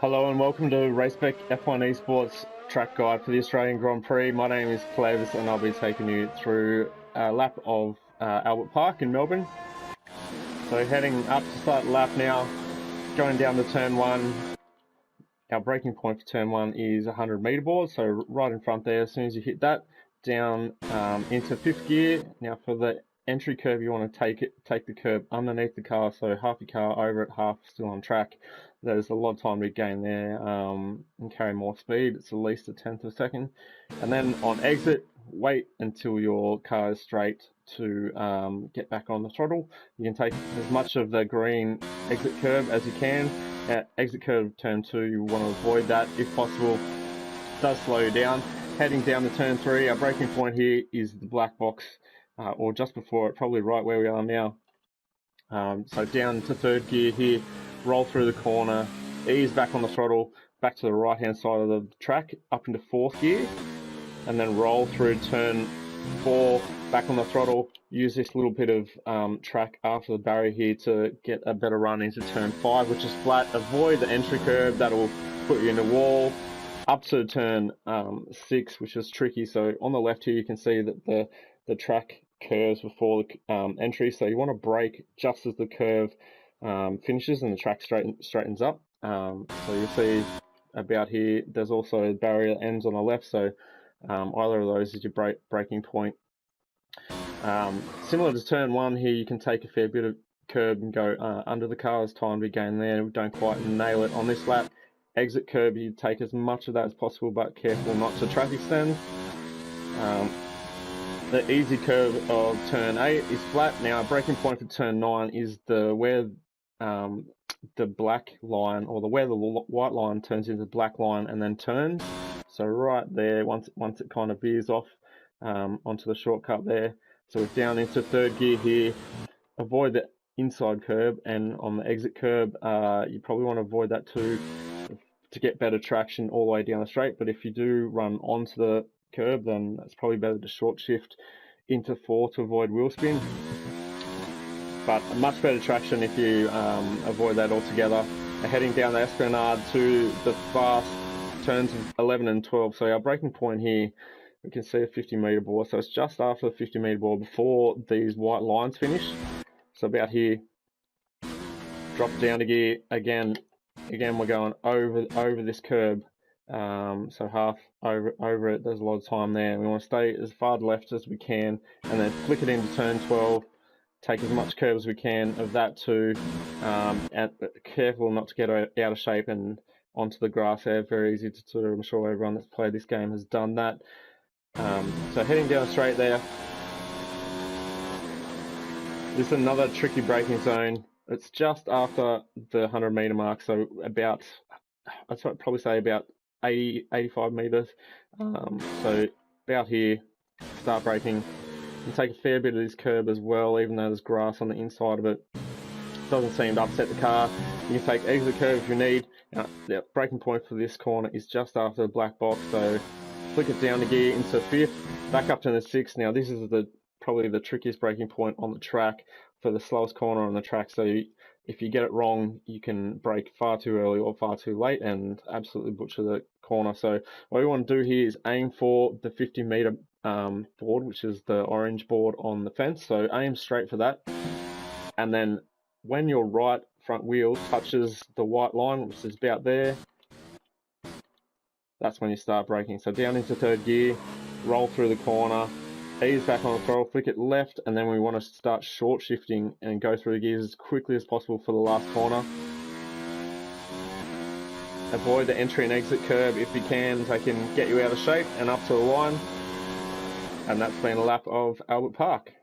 Hello and welcome to Spec F1 Esports track guide for the Australian Grand Prix. My name is Plevs and I'll be taking you through a lap of Albert Park in Melbourne. So heading up to start the lap now, going down to turn 1. Our braking point for turn 1 is 100 metre board, so right in front there. As soon as you hit that, down into 5th gear. Now for the entry curve, you want to take the curb underneath the car, so half your car over it, half still on track. There's a lot of time to gain there and carry more speed. It's at least a tenth of a second. And then on exit, wait until your car is straight to get back on the throttle. You can take as much of the green exit curve as you can. At exit curve turn 2, you want to avoid that if possible. It does slow you down. Heading down to turn 3, our braking point here is the black box, or just before it, probably right where we are now. So down to 3rd gear here, roll through the corner, ease back on the throttle, back to the right hand side of the track, up into 4th gear, and then roll through turn 4, back on the throttle. Use this little bit of track after the barrier here to get a better run into turn 5, which is flat. Avoid the entry curve, that'll put you in the wall. Up to turn 6, which is tricky. So on the left here, you can see that the track curves before the entry. So you want to brake just as the curve finishes and the track straightens up. So you'll see about here, there's also a barrier that ends on the left. So either of those is your braking point. Similar to turn 1 here, you can take a fair bit of curb and go under the car as time to gain there. We don't quite nail it on this lap. Exit curb, you take as much of that as possible, but careful not to track extend. The easy curve of turn 8 is flat. Now, a braking point for turn 9 is where the black line, or where the white line turns into the black line and then turns. So right there, once it kind of veers off onto the shortcut there. So we're down into 3rd gear here. Avoid the inside curb, and on the exit curb, you probably want to avoid that too, to get better traction all the way down the straight. But if you do run onto the curb, then it's probably better to short shift into 4 to avoid wheel spin. But much better traction if you avoid that altogether. Heading down the Esplanade to the fast turns of 11 and 12. So our braking point here, we can see a 50 metre board. So it's just after the 50 metre board before these white lines finish. So about here, drop down to gear again. Again, we're going over this curb, so half over it. There's a lot of time there. We want to stay as far to the left as we can, and then flick it into turn 12. Take as much curve as we can of that too, and careful not to get out of shape and onto the grass there. Very easy to do. I'm sure everyone that's played this game has done that. So heading down straight there. This is another tricky braking zone. It's just after the 100 metre mark, so about, I'd probably say about 85 metres. So about here, start braking. You take a fair bit of this curb as well, even though there's grass on the inside of it. Doesn't seem to upset the car. You can take exit curve if you need. Now, the braking point for this corner is just after the black box, so flick it down the gear into 5th, back up to the 6th. Now this is probably the trickiest braking point on the track for the slowest corner on the track. So if you get it wrong, you can brake far too early or far too late and absolutely butcher the corner. So what we want to do here is aim for the 50 metre board, which is the orange board on the fence. So aim straight for that. And then when your right front wheel touches the white line, which is about there, that's when you start braking. So down into 3rd gear, roll through the corner, ease back on the throttle, flick it left, and then we want to start short shifting and go through the gears as quickly as possible for the last corner. Avoid the entry and exit curb if you can. They can get you out of shape and up to the line. And that's been a lap of Albert Park.